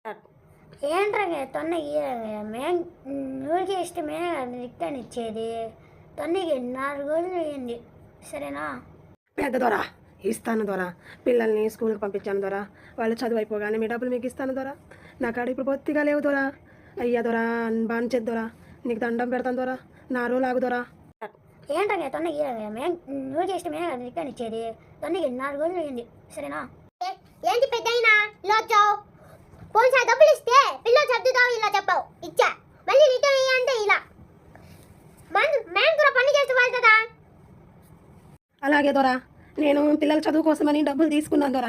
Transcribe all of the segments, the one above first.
ఏంట్రా తొన్న మేము నువ్వుకి ఇష్టమే రిటర్న్ ఇచ్చేది. తొన్నకి 4 రోజులు అయ్యింది. సరేనా? పెద్ద దొర ఇస్తాను దొర. పిల్లల్ని స్కూల్కి పంపించాను దొర. వాళ్ళు చదువు అయిపోగానే మీ డబ్బులు మీకు ఇస్తాను దొర. నా కాడ ఇప్పుడు బొత్తిగా లేవు దొర. అయ్యా దొర, బానిచేద్దు దొర. నీకు దండం పెడతాను దొర. నా రోజులు ఆగు దొర. ఏంట్రా తొన్నకి మేము నువ్వుకి ఇష్టమే రిటర్న్ ఇచ్చేది. తొన్నకి 4 రోజులు అయ్యింది. సరేనా? ఏంటి పెద్దయినా ఇలా వచ్చావు? పోలీసు డబ్బులు ఇస్తే పిల్లలు చదువుతావు ఇలా చెప్పావు. ఇచ్చా మళ్ళీ రిటర్న్ అయ్యా అంటే ఇలా మేము కూడా పని చేస్తూ వెళ్తుందా? అలాగే దొర, నేను పిల్లల చదువు కోసమని డబ్బులు తీసుకున్నాను దొర.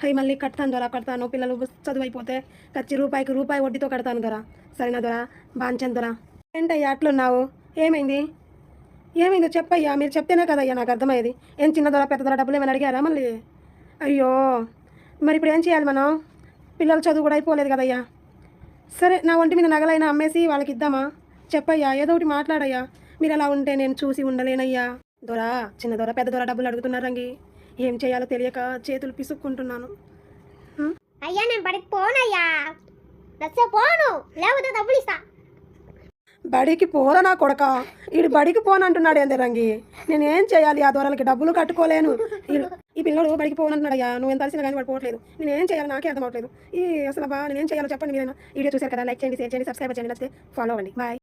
అవి మళ్ళీ కడతాను దొర, కడతాను. పిల్లలు చదువు అయిపోతే ఖర్చు రూపాయికి రూపాయి వడ్డీతో కడతాను దొర. సరేనా దొర? బాంచను దొర. ఏంటయ్యా అట్లున్నావు? ఏమైంది? ఏమైందో చెప్పయ్యా. మీరు చెప్తేనే కదయ్యా నాకు అర్థమయ్యేది. ఏం చిన్న దొర పెద్ద దొర డబ్బులు ఏమైనా అడిగారా మళ్ళీ? అయ్యో, మరి ఇప్పుడు ఏం చేయాలి మనం? పిల్లల చదువు కూడా అయిపోలేదు కదయ్యా. సరే, నా ఒంటి మీద నగలైనా అమ్మేసి వాళ్ళకి ఇద్దామా? చెప్పయ్యా, ఏదో ఒకటి మాట్లాడయ్యా. మీరు అలా ఉంటే నేను చూసి ఉండలేనయ్యా. దొర, చిన్న దొర పెద్ద దొర డబ్బులు అడుగుతున్నారంగి. ఏం చేయాలో తెలియక చేతులు పిసుక్కుంటున్నాను. అయ్యా నేను బడికి పోనయ్యా. నచ్చే పోను, లేకపోతే డబ్బులు ఇస్తా. బడికి పోరా నా కొడక. వీడు బడికి పోనంటున్నాడు ఏంది రంగి. నేనేం చేయాలి? ఆ దొరలకి డబ్బులు కట్టుకోలేను. ఈ పిల్లడు బడికి పోనంటున్నాడయ్యా. నువ్వు ఎంత తెలిసినా కానీ వాడు పోవట్లేదు. నేనేం చేయాలి? నాకే అర్థం అవట్లేదు. అసలు నేనేం చేయాలో చెప్పండి. మీరు వీడియో చూసారు కదా, లైక్ చేయండి, షేర్ చేయండి, సబ్స్క్రైబ్ చేయండి, నచ్చితే ఫాలో అవ్వండి. బాయ్.